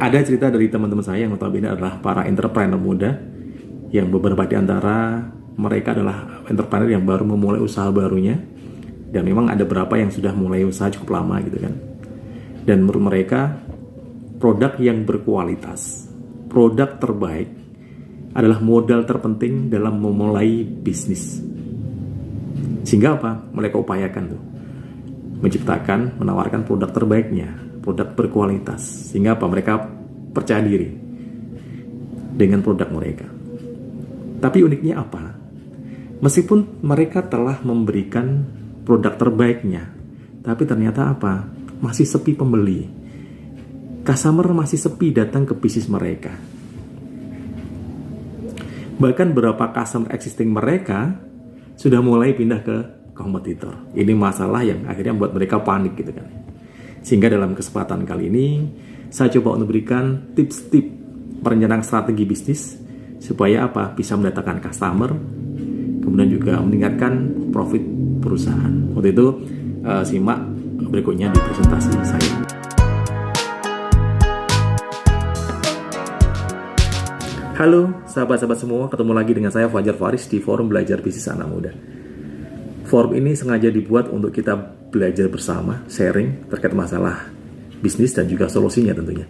Ada cerita dari teman-teman saya yang notabene adalah para entrepreneur muda, yang beberapa di antara mereka adalah entrepreneur yang baru memulai usaha barunya, dan memang ada beberapa yang sudah mulai usaha cukup lama gitu kan. Dan menurut mereka, produk yang berkualitas, produk terbaik adalah modal terpenting dalam memulai bisnis. Sehingga apa? Mereka upayakan tuh menciptakan, menawarkan produk terbaiknya, produk berkualitas, sehingga apa? Mereka percaya diri dengan produk mereka. Tapi uniknya apa? Meskipun mereka telah memberikan produk terbaiknya, tapi ternyata apa? Masih sepi pembeli. Customer masih sepi datang ke bisnis mereka. Bahkan beberapa customer existing mereka sudah mulai pindah ke kompetitor. Ini masalah yang akhirnya membuat mereka panik gitu kan. Sehingga dalam kesempatan kali ini saya coba untuk berikan tips-tips perencanaan strategi bisnis supaya apa? Bisa mendatangkan customer, kemudian juga meningkatkan profit perusahaan. Untuk itu simak berikutnya di presentasi saya. Halo sahabat-sahabat semua, ketemu lagi dengan saya Fajar Faris di Forum Belajar Bisnis Anak Muda. Forum ini sengaja dibuat untuk kita belajar bersama, sharing terkait masalah bisnis dan juga solusinya tentunya.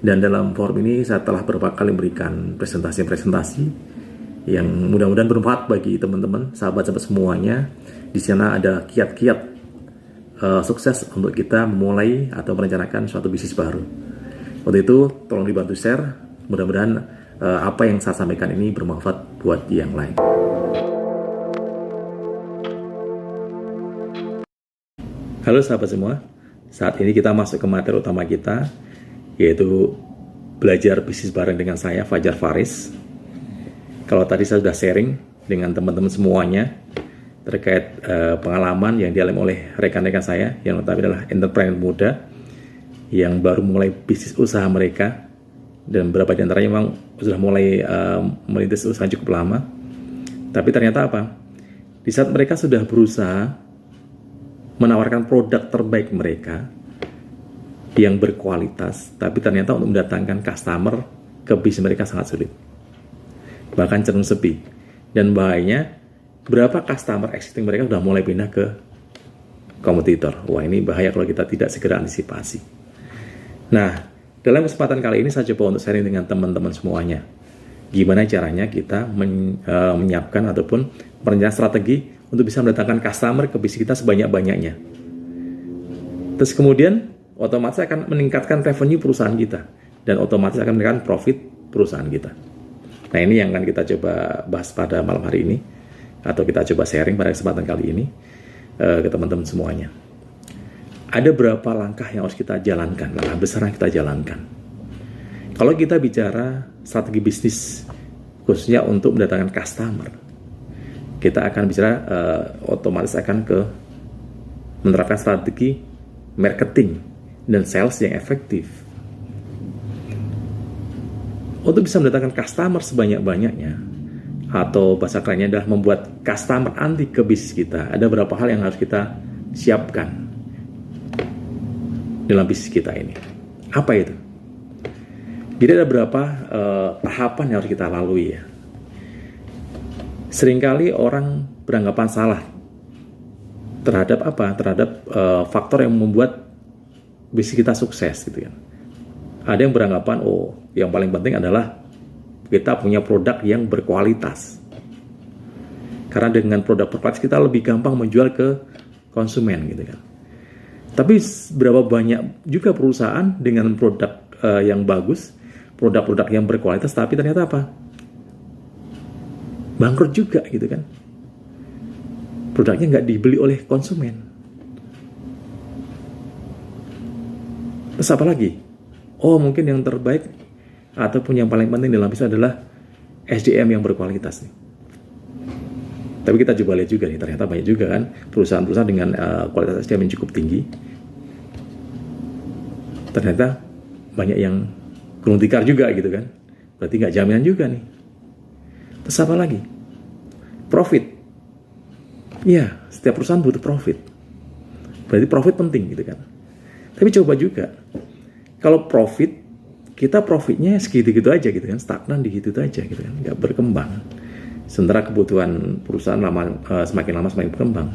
Dan dalam forum ini saya telah beberapa kali memberikan presentasi-presentasi yang mudah-mudahan bermanfaat bagi teman-teman, sahabat-sahabat semuanya. Di sana ada kiat-kiat sukses untuk kita memulai atau merencanakan suatu bisnis baru. Untuk itu, tolong dibantu share. Mudah-mudahan apa yang saya sampaikan ini bermanfaat buat yang lain. Halo sahabat semua, saat ini kita masuk ke materi utama kita, yaitu belajar bisnis bareng dengan saya, Fajar Faris. Kalau tadi saya sudah sharing dengan teman-teman semuanya terkait pengalaman yang dialami oleh rekan-rekan saya, yang notabene adalah entrepreneur muda yang baru mulai bisnis usaha mereka, dan beberapa di antaranya memang sudah mulai merintis usaha cukup lama. Tapi ternyata apa? Di saat mereka sudah berusaha menawarkan produk terbaik mereka yang berkualitas, tapi ternyata untuk mendatangkan customer ke bisnis mereka sangat sulit, bahkan cenderung sepi. Dan bahayanya, berapa customer existing mereka sudah mulai pindah ke kompetitor. Wah, ini bahaya kalau kita tidak segera antisipasi. Nah, dalam kesempatan kali ini saya coba untuk sharing dengan teman-teman semuanya, gimana caranya kita menyiapkan ataupun merencanakan strategi untuk bisa mendatangkan customer ke bisnis kita sebanyak-banyaknya. Terus kemudian otomatis akan meningkatkan revenue perusahaan kita, dan otomatis akan meningkatkan profit perusahaan kita. Nah, ini yang akan kita coba bahas pada malam hari ini, atau kita coba sharing pada kesempatan kali ini ke teman-teman semuanya. Ada berapa langkah yang harus kita jalankan, langkah besar yang kita jalankan. Kalau kita bicara strategi bisnis, khususnya untuk mendatangkan customer, kita akan bicara otomatis akan ke menerapkan strategi marketing dan sales yang efektif. Untuk bisa mendatangkan customer sebanyak-banyaknya, atau bahasa kerennya adalah membuat customer anti ke bisnis kita, ada beberapa hal yang harus kita siapkan dalam bisnis kita ini. Apa itu? Jadi ada beberapa tahapan yang harus kita lalui ya. Seringkali orang beranggapan salah terhadap apa? Terhadap faktor yang membuat bisnis kita sukses gitu kan. Ada yang beranggapan, oh, yang paling penting adalah kita punya produk yang berkualitas. Karena dengan produk berkualitas kita lebih gampang menjual ke konsumen gitu kan. Tapi berapa banyak juga perusahaan dengan produk yang bagus, produk-produk yang berkualitas, tapi ternyata apa? Bangkrut juga gitu kan. Produknya nggak dibeli oleh konsumen. Terus apa lagi? Oh, mungkin yang terbaik ataupun yang paling penting dalam bisnis adalah SDM yang berkualitas nih. Tapi kita coba lihat juga nih, ternyata banyak juga kan perusahaan-perusahaan dengan kualitas SDM yang cukup tinggi. Ternyata banyak yang gulung tikar juga gitu kan. Berarti nggak jaminan juga nih. Terus apa lagi? Profit. Iya, setiap perusahaan butuh profit. Berarti profit penting gitu kan. Tapi coba juga, Kalau profit, kita profitnya segitu-gitu aja gitu kan, stagnan di gitu aja gitu kan, nggak berkembang. Sementara kebutuhan perusahaan semakin lama semakin berkembang,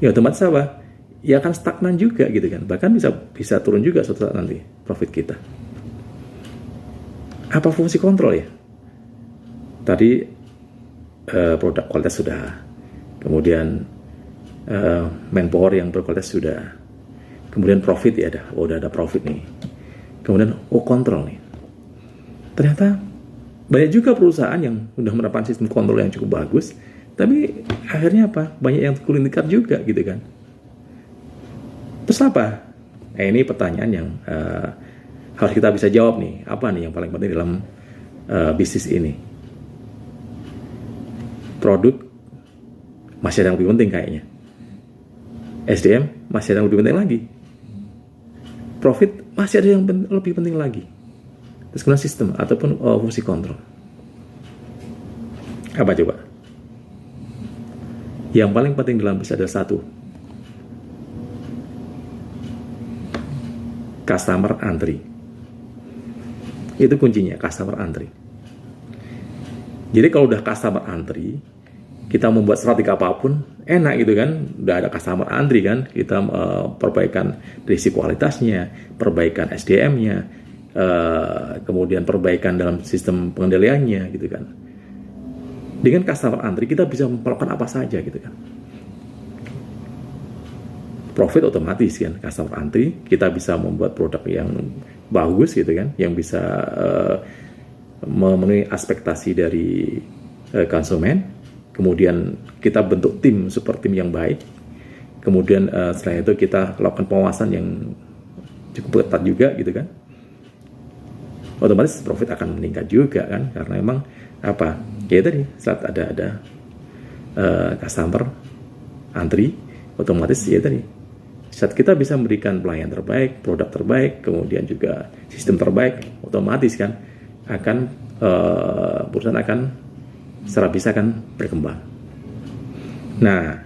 ya otomatis apa? Ya akan stagnan juga gitu kan, bahkan bisa turun juga suatu saat nanti profit kita. Apa fungsi kontrol ya? Tadi produk kualitas sudah, kemudian manpower yang berkualitas sudah, kemudian profit ya udah ada profit nih, kemudian kontrol nih. Ternyata banyak juga perusahaan yang udah menerapkan sistem kontrol yang cukup bagus, tapi akhirnya apa? Banyak yang gulung tikar juga gitu kan. Terus apa? Ini pertanyaan yang harus kita bisa jawab nih. Apa nih yang paling penting dalam bisnis ini? Produk masih ada yang lebih penting kayaknya. SDM masih ada yang lebih penting lagi. Profit masih ada yang lebih penting lagi. Terus kemudian sistem ataupun fungsi kontrol. Apa coba? Yang paling penting dalam bisnis adalah satu. Customer antri. Itu kuncinya, customer antri. Jadi kalau udah customer antri, kita membuat strategi apapun enak gitu kan, udah ada customer antri kan, kita perbaikan dari sisi kualitasnya, perbaikan SDM-nya, kemudian perbaikan dalam sistem pengendaliannya gitu kan. Dengan customer antri kita bisa melakukan apa saja gitu kan. Profit otomatis kan, customer antri, kita bisa membuat produk yang bagus gitu kan, yang bisa memenuhi ekspektasi dari konsumen. Kemudian kita bentuk tim super tim yang baik. Kemudian setelah itu kita lakukan pengawasan yang cukup ketat juga gitu kan. Otomatis profit akan meningkat juga kan, karena memang apa? Ya tadi saat ada customer antri, otomatis ya tadi saat kita bisa memberikan pelayanan terbaik, produk terbaik, kemudian juga sistem terbaik, otomatis kan akan perusahaan akan secara bisa kan berkembang. Nah,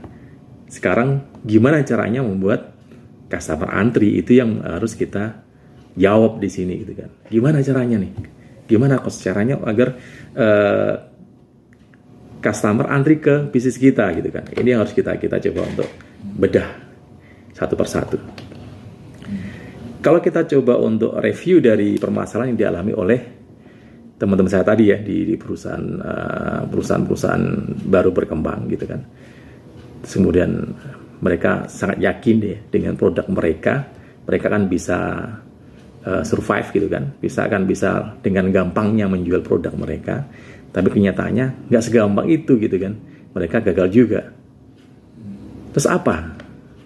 sekarang gimana caranya membuat customer antri, itu yang harus kita jawab di sini gitu kan. Gimana caranya nih? Gimana caranya agar customer antri ke bisnis kita gitu kan. Ini yang harus kita coba untuk bedah satu persatu. Kalau kita coba untuk review dari permasalahan yang dialami oleh teman-teman saya tadi ya di perusahaan baru berkembang gitu kan. Terus kemudian mereka sangat yakin deh dengan produk mereka kan bisa survive gitu kan, bisa dengan gampangnya menjual produk mereka. Tapi kenyataannya nggak segampang itu gitu kan, mereka gagal juga. Terus apa?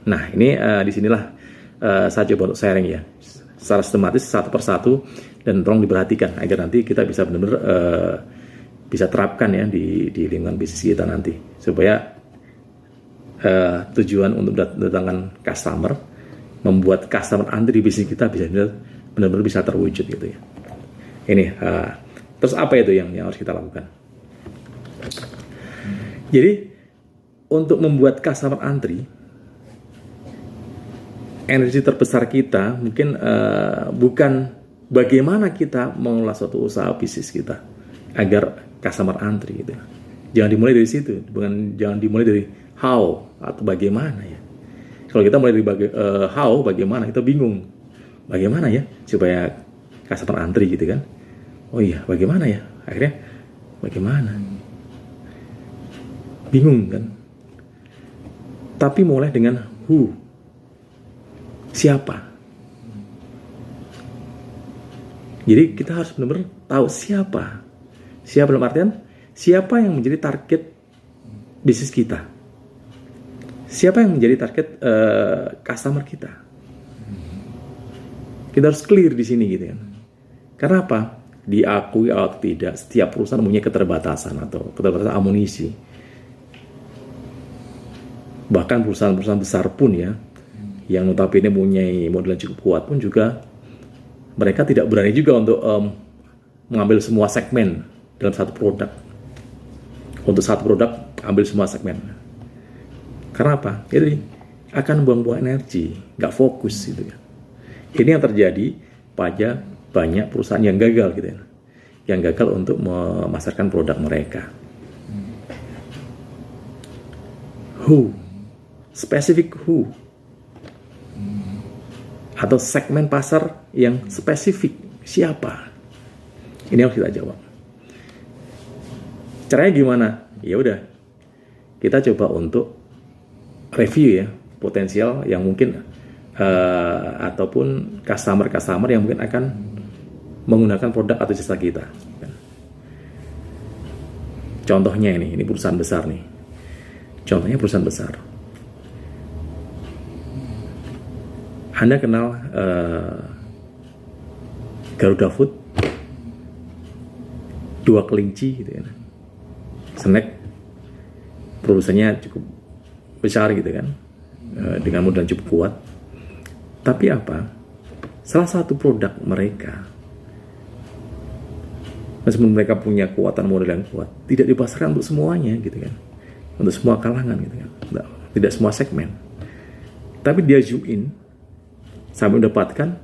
Nah ini disinilah saya coba untuk sharing ya, secara sistematis satu persatu. Dan tolong diperhatikan agar nanti kita bisa benar-benar bisa terapkan ya di lingkungan bisnis kita nanti, supaya tujuan untuk mendatangkan customer, membuat customer antri bisnis kita bisa benar-benar bisa terwujud gitu ya. Ini terus apa itu yang harus kita lakukan? Jadi untuk membuat customer antri, energi terbesar kita mungkin bukan bagaimana kita mengelola suatu usaha bisnis kita agar customer antri gitu. Jangan dimulai dari situ, jangan dimulai dari how atau bagaimana ya. Kalau kita mulai dari how, bagaimana, kita bingung. Bagaimana ya supaya customer antri gitu kan. Oh iya, bagaimana ya? Akhirnya bagaimana? Bingung kan. Tapi mulai dengan who. Siapa? Jadi kita harus benar-benar tahu siapa dalam artian siapa yang menjadi target bisnis kita, siapa yang menjadi target customer kita. Kita harus clear di sini gitu kan. Karena apa? Diakui atau tidak, setiap perusahaan punya keterbatasan atau keterbatasan amunisi. Bahkan perusahaan-perusahaan besar pun ya, yang notabene punya modal yang cukup kuat pun juga mereka tidak berani juga untuk mengambil semua segmen dalam satu produk. Untuk satu produk, ambil semua segmen. Karena apa? Jadi akan buang-buang energi, nggak fokus gitu ya. Ini yang terjadi pada banyak perusahaan yang gagal gitu ya, yang gagal untuk memasarkan produk mereka. Who, spesifik who, atau segmen pasar yang spesifik siapa? Ini harus kita jawab. Caranya gimana? Ya udah, kita coba untuk review ya potensial yang mungkin ataupun customer yang mungkin akan menggunakan produk atau jasa kita. Contohnya ini perusahaan besar nih. Contohnya perusahaan besar. Anda kenal Garuda Food, Dua Kelinci gitu ya. Snack produsennya cukup besar gitu kan, dengan modal cukup kuat. Tapi apa? Salah satu produk mereka, meskipun mereka punya kekuatan modal yang kuat, tidak dipasarkan untuk semuanya gitu kan, untuk semua kalangan gitu kan, tidak semua segmen. Tapi dia zoom in sampai mendapatkan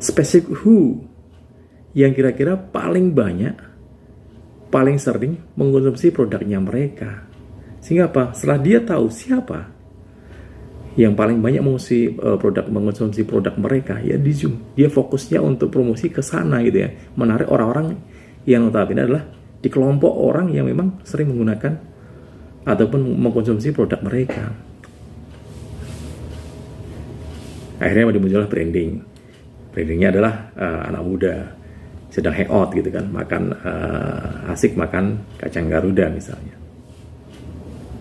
spesifik who yang kira-kira paling banyak, paling sering mengkonsumsi produknya mereka. Sehingga apa? Setelah dia tahu siapa yang paling banyak mengkonsumsi produk mereka, ya di zoom, dia fokusnya untuk promosi ke sana gitu ya, menarik orang-orang yang notabene adalah di kelompok orang yang memang sering menggunakan ataupun mengkonsumsi produk mereka. Akhirnya muncullah branding. Brandingnya adalah anak muda sedang hangout gitu kan, makan asik makan kacang Garuda misalnya.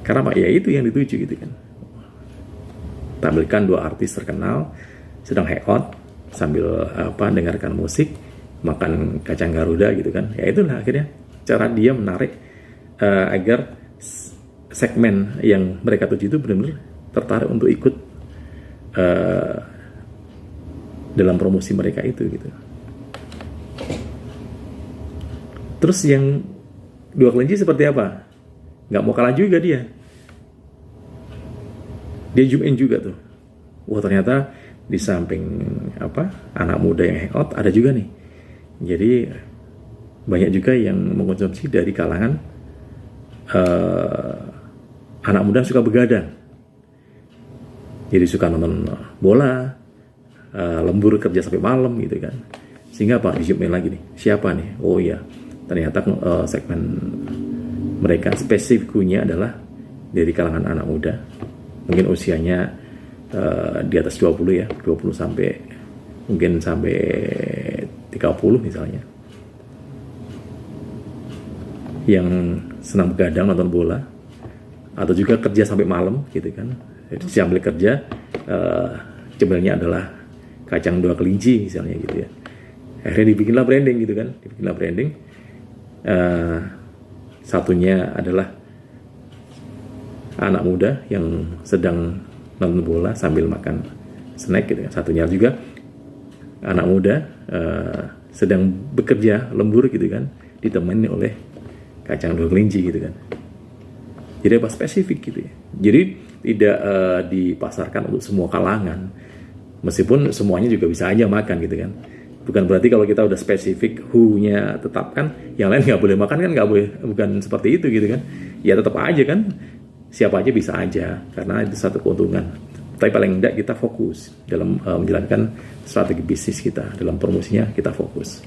Karena Pak ya itu yang dituju gitu kan. Tampilkan dua artis terkenal sedang hangout sambil dengarkan musik, makan kacang Garuda gitu kan. Ya itulah akhirnya cara dia menarik agar segmen yang mereka tuju itu benar-benar tertarik untuk ikut dalam promosi mereka itu gitu. Terus yang Dua Kelinci seperti apa? Nggak mau kalah juga dia. Dia zoom in juga tuh. Wah ternyata di samping anak muda yang hangout ada juga nih. Jadi banyak juga yang mengkonsumsi dari kalangan anak muda yang suka begadang. Jadi suka nonton bola, lembur kerja sampai malam gitu kan. Sehingga Pak di zoom in lagi nih. Siapa nih? Oh iya, ternyata segmen mereka spesifiknya adalah dari kalangan anak muda. Mungkin usianya di atas 20 ya, 20 sampai mungkin sampai 30 misalnya. Yang senang begadang nonton bola atau juga kerja sampai malam gitu kan. Jadi sambil kerja cemilnya adalah kacang Dua Kelinci misalnya gitu ya. Akhirnya dibikinlah branding gitu kan, satunya adalah anak muda yang sedang nonton bola sambil makan snack gitu kan. Satunya juga anak muda sedang bekerja lembur gitu kan, ditemani oleh kacang Dua Kelinci gitu kan. Jadi apa spesifik gitu ya. Jadi tidak dipasarkan untuk semua kalangan. Meskipun semuanya juga bisa aja makan gitu kan. Bukan berarti kalau kita udah spesifik who-nya tetapkan, yang lain nggak boleh makan kan, nggak boleh, bukan seperti itu gitu kan. Ya tetap aja kan, siapa aja bisa aja, karena itu satu keuntungan. Tapi paling enggak kita fokus dalam menjalankan strategi bisnis kita, dalam promosinya kita fokus.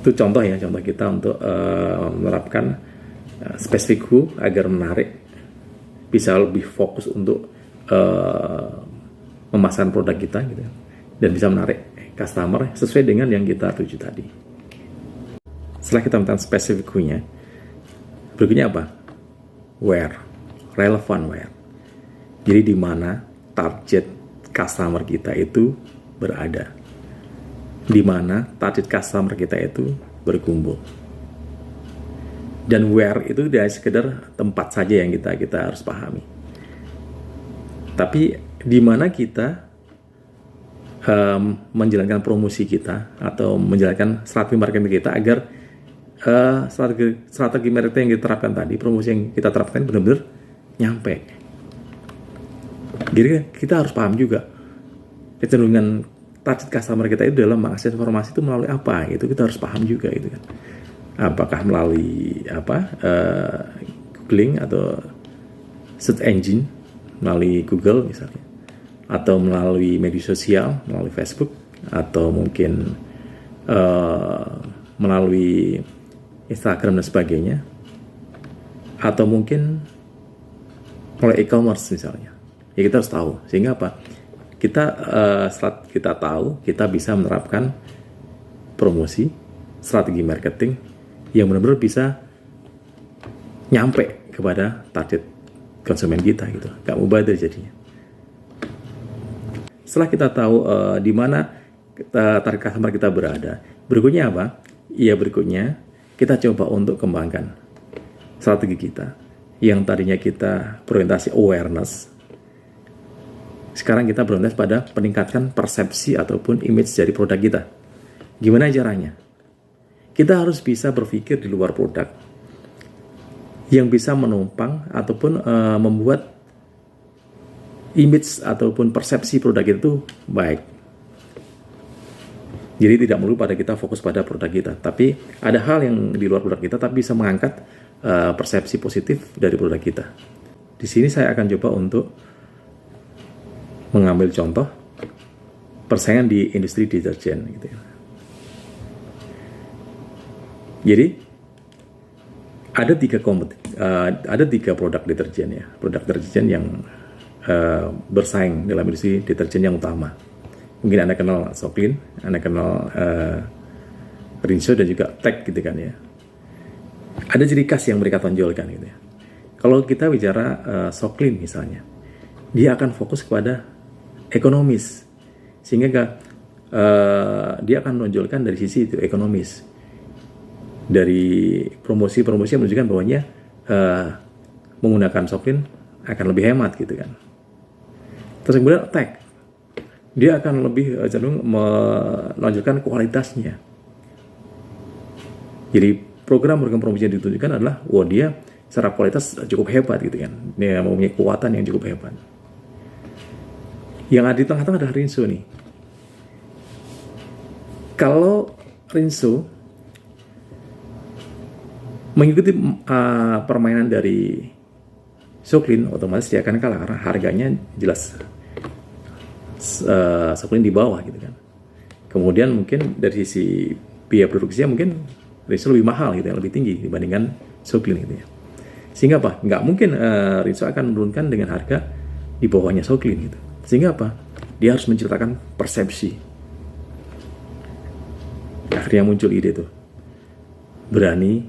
Itu contoh ya, contoh kita untuk menerapkan spesifik who agar menarik, bisa lebih fokus untuk memasarkan produk kita gitu, dan bisa menarik customer sesuai dengan yang kita tuju tadi. Setelah kita tentang spesifik who-nya, berikutnya apa? Where, relevant where. Jadi di mana target customer kita itu berada, di mana target customer kita itu berkumpul. Dan where itu tidak sekedar tempat saja yang kita harus pahami. Tapi di mana kita menjalankan promosi kita atau menjalankan strategi marketing kita agar strategi marketing yang kita terapkan tadi, promosi yang kita terapkan benar-benar nyampe. Jadi kita harus paham juga kecenderungan target customer kita itu dalam mengakses informasi itu melalui apa, itu kita harus paham juga gitu kan. Apakah melalui googling atau search engine, melalui Google misalnya, atau melalui media sosial, melalui Facebook, atau mungkin melalui Instagram dan sebagainya, atau mungkin melalui e-commerce misalnya. Ya kita harus tahu, sehingga apa? Setelah kita tahu, kita bisa menerapkan promosi, strategi marketing yang benar-benar bisa nyampe kepada target konsumen kita gitu, gak mubazir jadinya. Setelah kita tahu di mana target customer kita berada, berikutnya apa? Ya berikutnya kita coba untuk kembangkan strategi kita yang tadinya kita berorientasi awareness, sekarang kita berorientasi pada meningkatkan persepsi ataupun image dari produk kita. Gimana caranya? Kita harus bisa berpikir di luar produk yang bisa menumpang ataupun membuat image ataupun persepsi produk itu baik. Jadi tidak melulu pada kita fokus pada produk kita, tapi ada hal yang di luar produk kita tapi bisa mengangkat persepsi positif dari produk kita. Di sini saya akan coba untuk mengambil contoh persaingan di industri deterjen gitu ya. Jadi ada tiga produk deterjen ya, produk deterjen yang bersaing dalam industri deterjen yang utama. Mungkin Anda kenal Soklin, Anda kenal Rinso dan juga Tek gitu kan ya. Ada ciri khas yang mereka tonjolkan gitu ya. Kalau kita bicara Soklin misalnya, dia akan fokus kepada ekonomis, sehingga dia akan menonjolkan dari sisi itu ekonomis. Dari promosi-promosi yang menunjukkan bahwanya menggunakan Soklin akan lebih hemat gitu kan. Terus kemudian Tek, dia akan lebih cenderung menonjolkan kualitasnya. Jadi program promosi yang ditunjukkan adalah, dia secara kualitas cukup hebat gitu kan. Dia mempunyai kekuatan yang cukup hebat. Yang ada di tengah-tengah adalah Rinso nih. Kalau Rinso mengikuti permainan dari Soklin, otomatis dia akan kalah karena harganya jelas Soklin di bawah gitu kan. Kemudian mungkin dari sisi biaya produksinya mungkin Rinso lebih mahal gitu, yang lebih tinggi dibandingkan Soklin gitu ya. Sehingga apa? Nggak mungkin Rinso akan menurunkan dengan harga di bawahnya Soklin gitu. Sehingga apa? Dia harus menciptakan persepsi. Akhirnya muncul ide tuh, berani,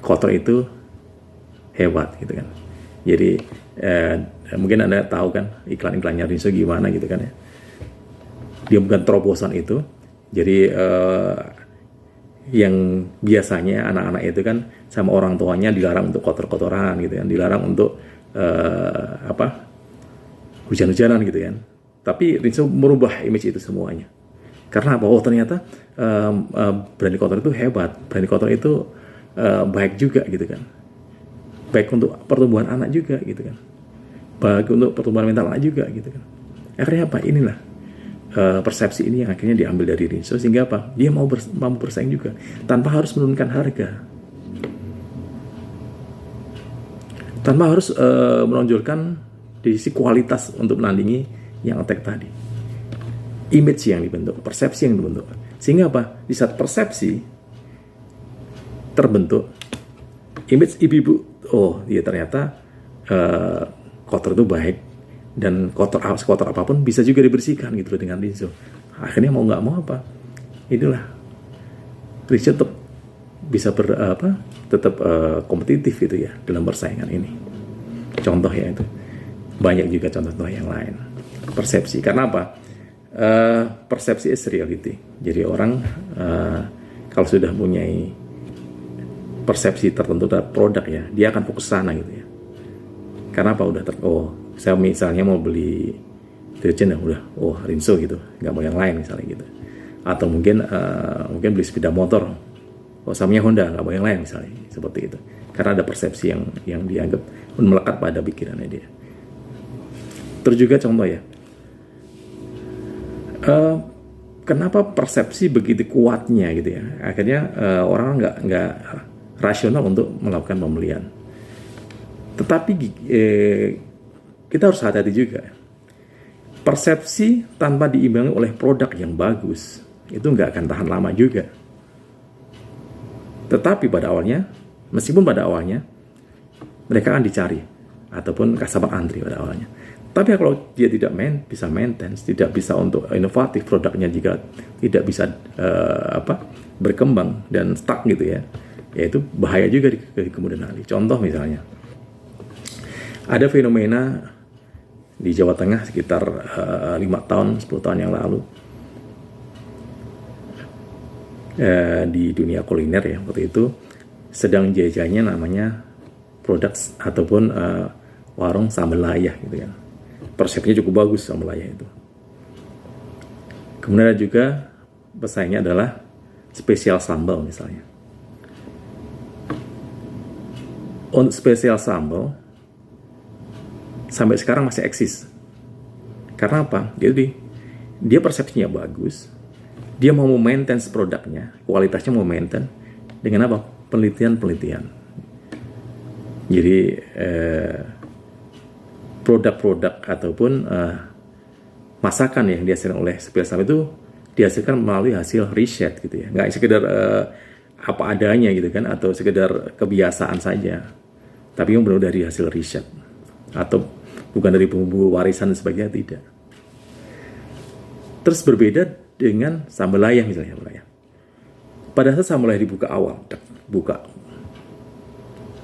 kotor itu hebat gitu kan. Jadi mungkin Anda tahu kan iklan-iklannya Rinso gimana gitu kan ya. Dia bukan terobosan itu. Jadi yang biasanya anak-anak itu kan sama orang tuanya dilarang untuk kotor-kotoran gitu kan, dilarang untuk hujan-hujanan gitu kan. Tapi Rinso merubah image itu semuanya. Karena apa? Ternyata berani kotor itu hebat, berani kotor itu baik juga gitu kan. Baik untuk pertumbuhan anak juga gitu kan. Baik untuk pertumbuhan mental anak juga gitu kan. Akhirnya apa? Inilah persepsi ini yang akhirnya diambil dari Rinso, sehingga apa? Dia mampu bersaing juga tanpa harus menurunkan harga, tanpa harus menonjolkan di sisi kualitas untuk menandingi yang Tek tadi. Image yang dibentuk, persepsi yang dibentuk, sehingga apa? Di saat persepsi terbentuk, image ibu-ibu, dia ternyata kotor itu baik. Dan sekotor apapun bisa juga dibersihkan gitu dengan Rinso. Akhirnya mau nggak mau apa? Inilah Rinso tetap bisa tetap kompetitif gitu ya dalam persaingan ini. Contoh ya itu. Banyak juga contoh-contoh yang lain. Persepsi. Karena apa? Persepsi is reality. Jadi orang kalau sudah mempunyai persepsi tertentu terhadap produk ya, dia akan fokus sana gitu ya. Karena apa? Saya misalnya mau beli deterjen ya udah, Rinso gitu, nggak mau yang lain misalnya gitu. Atau mungkin beli sepeda motor, saya punya Honda, nggak mau yang lain misalnya, seperti itu. Karena ada persepsi yang dianggap melekat pada pikirannya dia. Terus juga contoh ya, Eh, Kenapa persepsi begitu kuatnya gitu ya? Akhirnya orang nggak rasional untuk melakukan pembelian. Tetapi kita harus hati-hati juga. Persepsi tanpa diimbangi oleh produk yang bagus itu nggak akan tahan lama juga. Tetapi pada awalnya, meskipun pada awalnya mereka akan dicari ataupun customer antri pada awalnya. Tapi kalau dia tidak bisa maintenance, tidak bisa untuk inovatif produknya, jika tidak bisa berkembang dan stuck gitu ya, itu bahaya juga di kemudian hari. Contoh misalnya, ada fenomena di Jawa Tengah sekitar 5 tahun, 10 tahun yang lalu, di dunia kuliner ya, waktu itu sedang jajanya namanya produk ataupun warung sambal layah gitu kan. Persepsinya cukup bagus sambal layah itu. Kemudian ada juga pesaingnya adalah spesial sambal misalnya. Untuk spesial sambal sampai sekarang masih eksis. Karena apa? Jadi dia persepsinya bagus. Dia mau maintenance produknya, kualitasnya mau maintain dengan apa? Penelitian. Jadi produk-produk ataupun masakan yang dihasilkan oleh spesial itu dihasilkan melalui hasil riset gitu ya, nggak sekedar apa adanya gitu kan, atau sekedar kebiasaan saja, tapi yang benar dari hasil riset atau bukan dari bumbu warisan dan sebagainya, tidak. Terus berbeda dengan sambal layah misalnya, pada saat sambal layah dibuka awal, buka,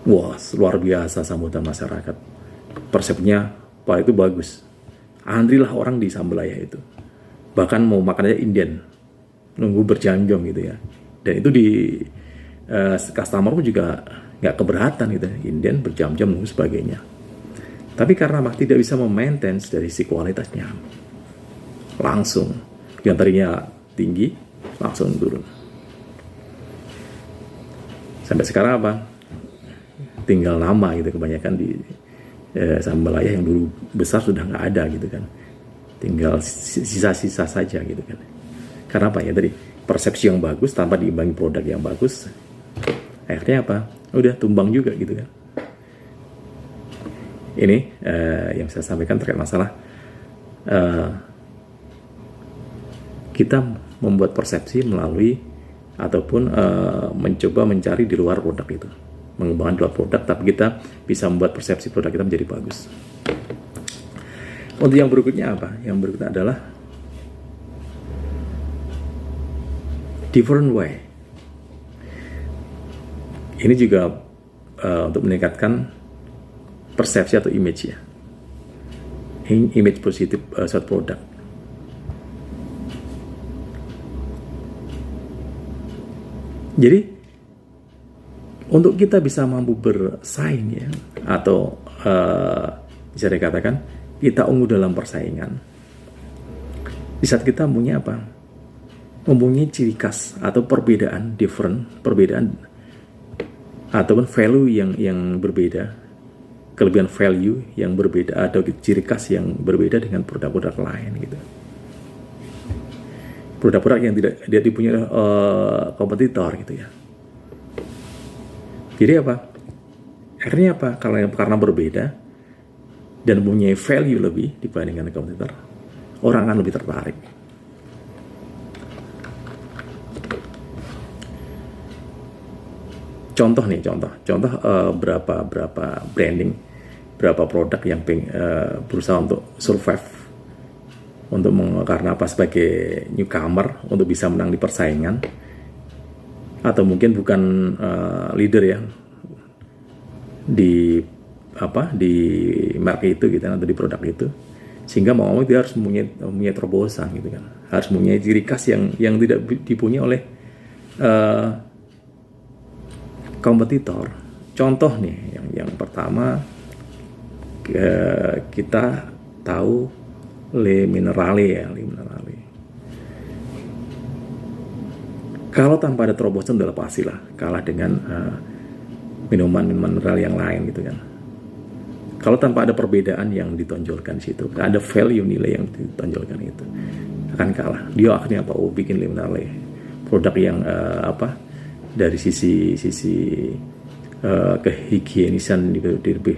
wah luar biasa sambutan masyarakat. Persepsinya, wah itu bagus. Antrilah orang di sambal layah itu. Bahkan mau makan aja Indian, nunggu berjam-jam gitu ya. Dan itu di customer pun juga nggak keberatan gitu, Indian berjam-jam nunggu sebagainya. Tapi karena tidak bisa memaintain dari si kualitasnya, langsung yang tadinya tinggi langsung turun. Sampai sekarang apa? Tinggal nama gitu, kebanyakan di sambal layah yang dulu besar sudah nggak ada gitu kan, tinggal sisa-sisa saja gitu kan. Karena apa ya, tadi persepsi yang bagus tanpa diimbangi produk yang bagus, akhirnya apa, udah tumbang juga gitu kan. Ini yang saya sampaikan terkait masalah kita membuat persepsi melalui ataupun mencoba mencari di luar produk itu, mengembangkan dua produk, tapi kita bisa membuat persepsi produk kita menjadi bagus. Untuk yang berikutnya apa? Yang berikutnya adalah different way. Ini juga untuk meningkatkan persepsi atau image ya, image positif suatu produk. Jadi untuk kita bisa mampu bersaing ya, atau bisa dikatakan kita unggul dalam persaingan, di saat kita mempunyai apa? Mempunyai ciri khas atau perbedaan ataupun value yang berbeda, kelebihan value yang berbeda atau ciri khas yang berbeda dengan produk-produk lain gitu. Produk-produk yang tidak dipunyai kompetitor gitu ya. Jadi apa? Akhirnya apa? Karena berbeda dan mempunyai value lebih dibandingkan kompetitor, orang akan lebih tertarik. Contoh berapa branding, berapa produk yang berusaha untuk survive, karena apa, sebagai newcomer untuk bisa menang di persaingan, atau mungkin bukan leader ya di market itu gitu, atau di produk itu, sehingga mau dia harus mempunyai terobosan gitu kan, harus mempunyai ciri khas yang tidak dipunyai oleh kompetitor. Contoh nih, yang pertama kita tahu Le Minerale ya, Le Minerale. Kalau tanpa ada terobosan udah pastilah kalah dengan minuman mineral yang lain gitu kan. Kalau tanpa ada perbedaan yang ditonjolkan di situ, ada value nilai yang ditonjolkan itu, akan kalah. Dia akhirnya apa? Bikin liminal produk yang dari sisi kehigienisan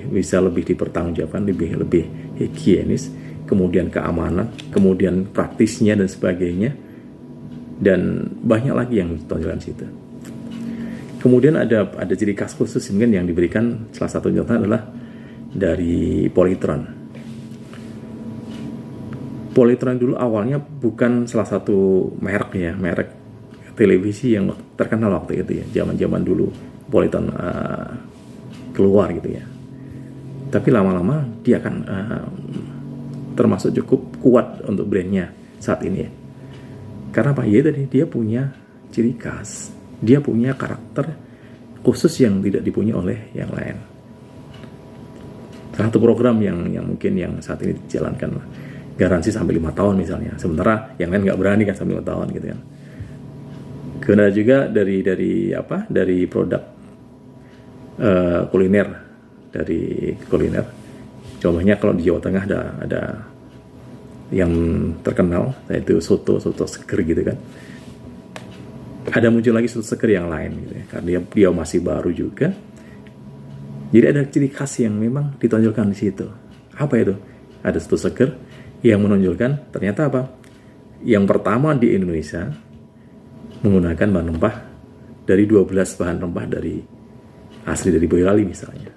bisa lebih dipertanggungjawabkan, lebih higienis, kemudian keamanan, kemudian praktisnya dan sebagainya, dan banyak lagi yang ditonjolkan di situ. Kemudian ada ciri khas khusus mungkin yang diberikan, salah satu contohnya adalah dari Polytron. Polytron dulu awalnya bukan salah satu merek televisi yang terkenal waktu itu ya, zaman dulu Polytron keluar gitu ya. Tapi lama-lama dia akan termasuk cukup kuat untuk brandnya saat ini ya. Karena apa? Ya tadi dia punya ciri khas, dia punya karakter khusus yang tidak dipunyai oleh yang lain. Salah satu program yang mungkin yang saat ini dijalankan, garansi sampai 5 tahun misalnya, sementara yang lain nggak berani kan sampai 5 tahun gitu kan. Kemudian juga dari produk kuliner, contohnya kalau di Jawa Tengah ada yang terkenal, yaitu soto seger gitu kan. Ada muncul lagi soto seger yang lain gitu ya, karena dia masih baru juga. Jadi ada ciri khas yang memang ditonjolkan di situ. Apa itu? Ada soto seger yang menonjolkan ternyata apa? Yang pertama di Indonesia menggunakan bahan rempah dari 12 bahan rempah dari asli dari Boyolali misalnya,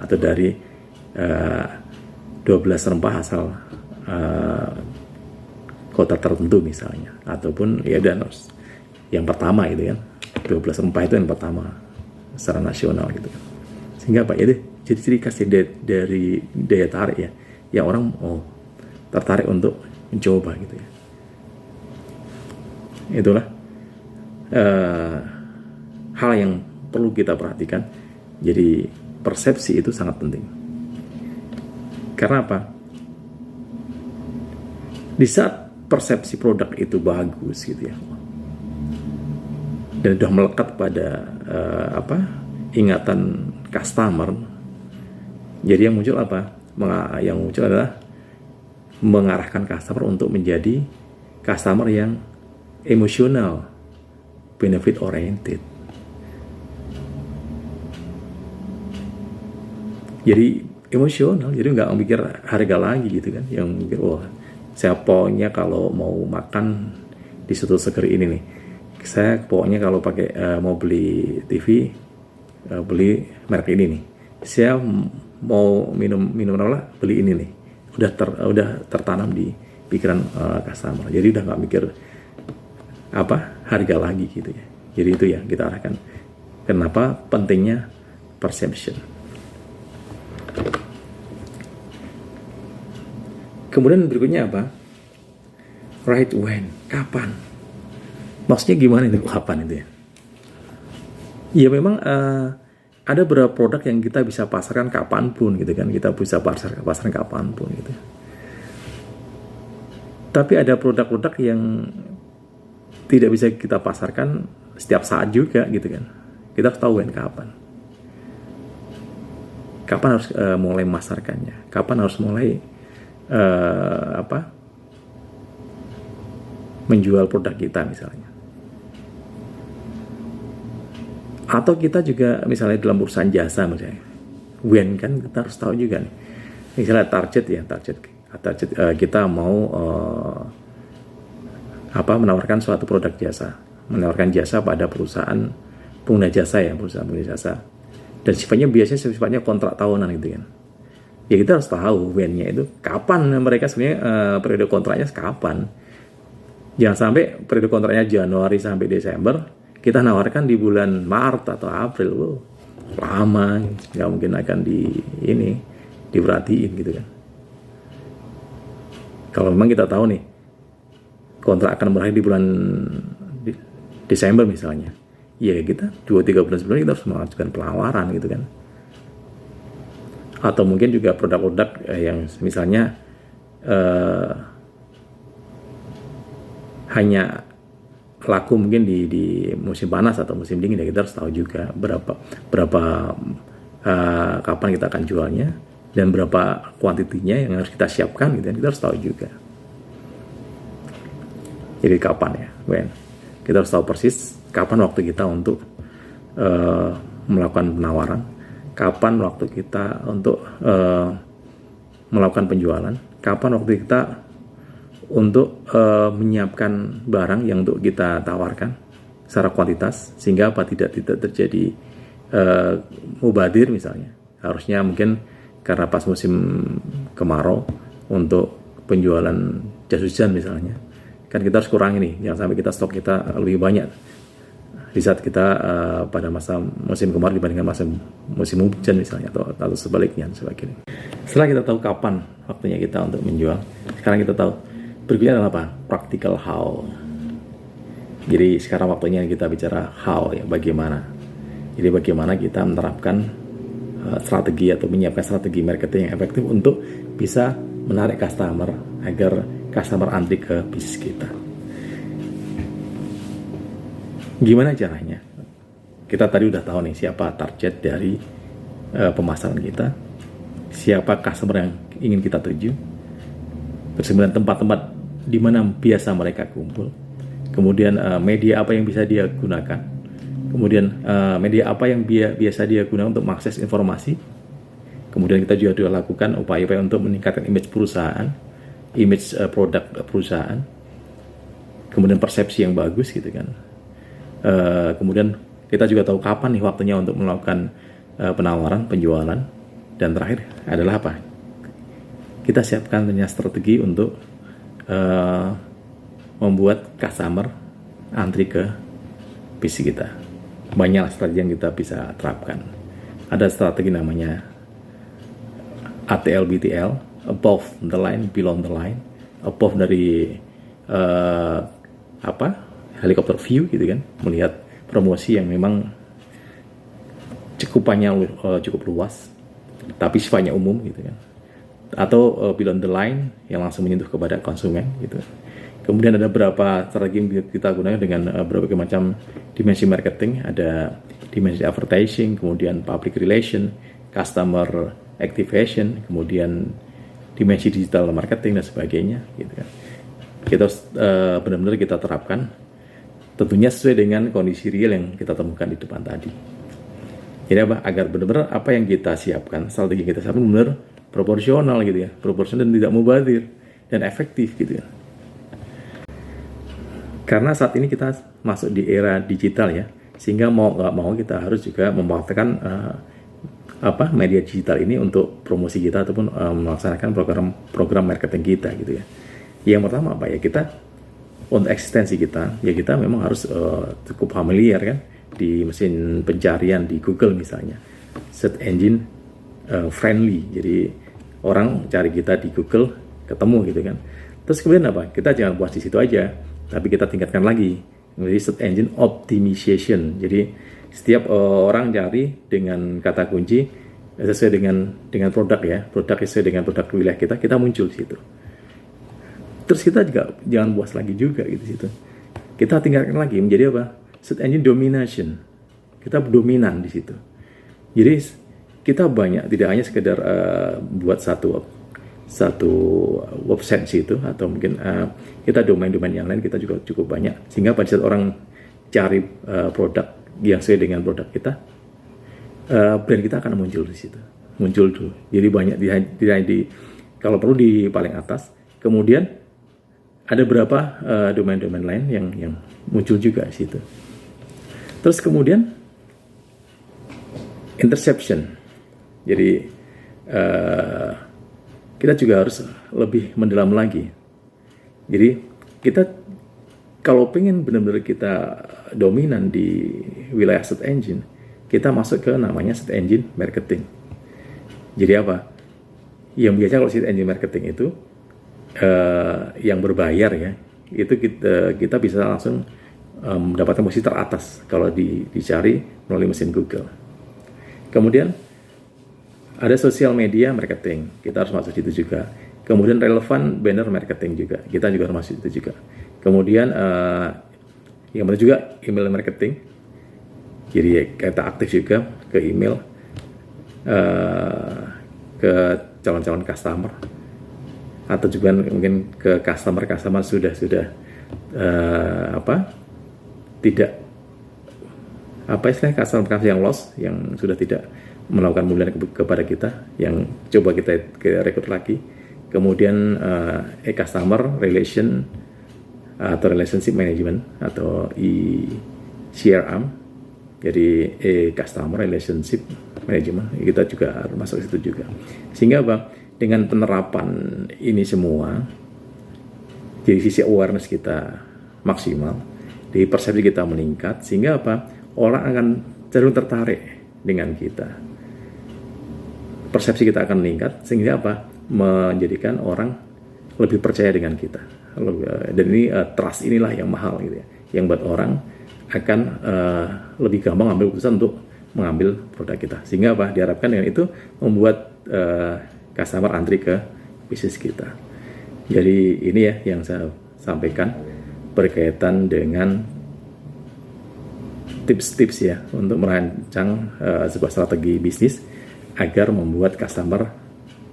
atau dari 12 rempah asal kota tertentu misalnya, ataupun ya dan yang pertama gitu kan, 12 rempah itu yang pertama secara nasional gitu kan. Sehingga apa ya, jadi ciri khas dari daya tarik ya, yang orang tertarik untuk mencoba gitu ya. Itulah hal yang perlu kita perhatikan. Jadi persepsi itu sangat penting. Karena apa? Di saat persepsi produk itu bagus gitu ya, dan sudah melekat pada ingatan customer, jadi yang muncul apa? Yang muncul adalah mengarahkan customer untuk menjadi customer yang emosional, benefit oriented. Jadi emosional, jadi nggak mikir harga lagi gitu kan, yang mikir saya pokoknya kalau mau makan di soto seger ini nih, saya pokoknya kalau pakai mau beli TV, beli merek ini nih, saya mau minum apa, beli ini nih, udah tertanam di pikiran customer. Jadi udah nggak mikir harga lagi gitu ya. Jadi itu ya kita arahkan. Kenapa pentingnya perception. Kemudian berikutnya apa? Right when, kapan? Maksudnya gimana itu kapan itu ya? Ya memang ada beberapa produk yang kita bisa pasarkan kapanpun gitu kan, kita bisa pasarkan kapanpun gitu. Tapi ada produk-produk yang tidak bisa kita pasarkan setiap saat juga gitu kan. Kita harus tahu kapan. Kapan harus mulai memasarkannya? Kapan harus mulai menjual produk kita misalnya? Atau kita juga misalnya dalam urusan jasa misalnya, when kan kita harus tahu juga nih. Misalnya target kita mau menawarkan suatu produk jasa, menawarkan jasa pada perusahaan pengguna jasa, dan sifatnya kontrak tahunan gitu kan. Ya kita harus tahu when-nya itu kapan mereka sebenarnya periode kontraknya kapan. Jangan sampai periode kontraknya Januari sampai Desember, kita nawarkan di bulan Maret atau April, lama, nggak mungkin akan diperhatiin gitu kan. Kalau memang kita tahu nih kontrak akan berakhir di bulan Desember misalnya, ya kita 2-3 bulan sebelumnya kita harus mengajukan penawaran gitu kan. Atau mungkin juga produk-produk yang misalnya hanya laku mungkin di musim panas atau musim dingin, ya kita harus tahu juga berapa kapan kita akan jualnya, dan berapa kuantitinya yang harus kita siapkan gitu, kita harus tahu juga. Jadi kapan ya, Ben? Kita harus tahu persis kapan waktu kita untuk melakukan penawaran, kapan waktu kita untuk melakukan penjualan, kapan waktu kita untuk menyiapkan barang yang untuk kita tawarkan secara kuantitas, sehingga tidak terjadi mubadir misalnya. Harusnya mungkin karena pas musim kemarau untuk penjualan jas hujan misalnya, kan kita harus kurangi nih, jangan sampai kita stok kita lebih banyak di saat kita pada masa musim kemarau dibandingkan masa musim hujan misalnya, atau sebaliknya dan sebagainya. Setelah kita tahu kapan waktunya kita untuk menjual, sekarang kita tahu berikutnya adalah apa? Practical how. Jadi sekarang waktunya kita bicara how ya, bagaimana. Jadi bagaimana kita menerapkan strategi atau menyiapkan strategi marketing yang efektif untuk bisa menarik customer agar customer antri ke bisnis kita. Gimana caranya? Kita tadi udah tahu nih siapa target dari pemasaran kita, siapa customer yang ingin kita tuju, terus kemudian tempat-tempat di mana biasa mereka kumpul, kemudian media apa yang bisa dia gunakan, kemudian media apa yang biasa dia gunakan untuk mengakses informasi. Kemudian kita juga lakukan upaya-upaya untuk meningkatkan image perusahaan, image produk perusahaan, kemudian persepsi yang bagus gitu kan. Kemudian kita juga tahu kapan nih waktunya untuk melakukan penawaran, penjualan, dan terakhir adalah apa? Kita siapkan strategi untuk membuat customer antri ke bisnis kita. Banyak strategi yang kita bisa terapkan. Ada strategi namanya ATL BTL, above the line, below the line. Above dari helikopter view gitu kan, melihat promosi yang memang cukup luas, tapi sifatnya umum gitu kan. Atau below the line yang langsung menyentuh kepada konsumen gitu. Kemudian ada beberapa strategi yang kita gunakan dengan berbagai macam dimensi marketing. Ada dimensi advertising, kemudian public relation, customer activation, kemudian dimensi digital marketing dan sebagainya gitu kan. Kita benar-benar kita terapkan, tentunya sesuai dengan kondisi real yang kita temukan di depan tadi. Jadi agar benar-benar apa yang kita siapkan, strategi yang kita siapkan benar proporsional gitu ya, proporsional dan tidak mubazir dan efektif gitu ya. Karena saat ini kita masuk di era digital ya, sehingga mau nggak mau kita harus juga memanfaatkan media digital ini untuk promosi kita ataupun melaksanakan program marketing kita gitu ya. Yang pertama apa ya, kita untuk eksistensi kita ya, kita memang harus cukup familiar kan di mesin pencarian di Google misalnya, search engine friendly. Jadi orang cari kita di Google ketemu gitu kan. Terus kemudian apa? Kita jangan puas di situ aja, tapi kita tingkatkan lagi menjadi search engine optimization. Jadi setiap orang cari dengan kata kunci sesuai dengan produk ya, produk sesuai dengan produk wilayah kita muncul di situ. Terus kita juga jangan puas lagi juga gitu situ. Kita tingkatkan lagi menjadi apa? Search engine domination. Kita dominan di situ. Jadi kita banyak, tidak hanya sekedar buat satu website situ, atau mungkin kita domain-domain yang lain kita juga cukup banyak, sehingga pada saat orang cari produk yang sesuai dengan produk kita, brand kita akan muncul di situ, muncul dulu. Jadi banyak di kalau perlu di paling atas. Kemudian ada beberapa domain-domain lain yang muncul juga di situ. Terus kemudian interception. Jadi kita juga harus lebih mendalam lagi. Jadi kita kalau pengen benar-benar kita dominan di wilayah search engine, kita masuk ke namanya search engine marketing. Jadi apa? Yang biasa kalau search engine marketing itu yang berbayar ya, itu kita bisa langsung mendapatkan posisi teratas kalau dicari melalui mesin Google. Kemudian ada social media marketing, kita harus masuk situ juga. Kemudian relevan banner marketing juga, kita juga harus masuk situ juga. Kemudian yang benar juga email marketing, jadi kita aktif juga ke email, ke ke calon-calon customer, atau juga mungkin ke customer sudah tidak istilahnya customer yang lost, yang sudah tidak melakukan pembelian kepada kita, yang coba kita rekrut lagi. Kemudian customer relation atau relationship management atau CRM, jadi customer relationship management kita juga masuk situ juga. Sehingga dengan penerapan ini semua, jadi sisi awareness kita maksimal, di persepsi kita meningkat, sehingga orang akan cenderung tertarik dengan kita. Persepsi kita akan meningkat, sehingga menjadikan orang lebih percaya dengan kita. Dan ini trust inilah yang mahal gitu ya, yang buat orang akan lebih gampang ambil keputusan untuk mengambil produk kita. Sehingga diharapkan dengan itu membuat customer antri ke bisnis kita. Jadi ini ya yang saya sampaikan berkaitan dengan tips-tips ya untuk merancang sebuah strategi bisnis agar membuat customer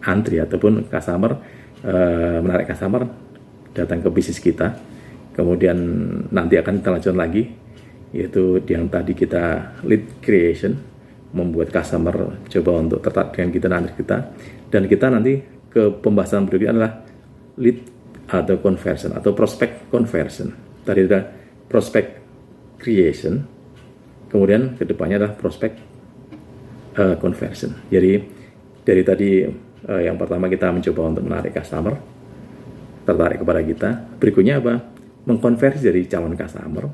antri ataupun menarik customer datang ke bisnis kita. Kemudian nanti akan kita lanjutkan lagi, yaitu yang tadi kita lead creation, membuat customer coba untuk tertarik dengan kita, nanti kita, dan kita nanti ke pembahasan berikutnya adalah lead atau conversion atau prospect conversion. Tadi ada prospect creation, kemudian kedepannya adalah prospect conversion. Jadi dari tadi yang pertama kita mencoba untuk menarik customer tertarik kepada kita. Berikutnya mengkonversi dari calon customer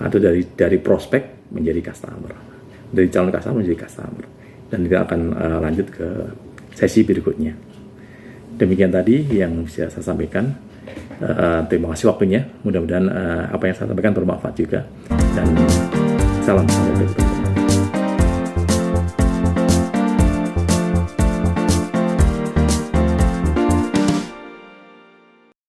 atau dari prospek menjadi customer, dari calon customer menjadi customer. Dan kita akan lanjut ke sesi berikutnya. Demikian tadi yang bisa saya sampaikan. Terima kasih waktunya. Mudah-mudahan apa yang saya sampaikan bermanfaat juga. Dan salam sampai berikutnya.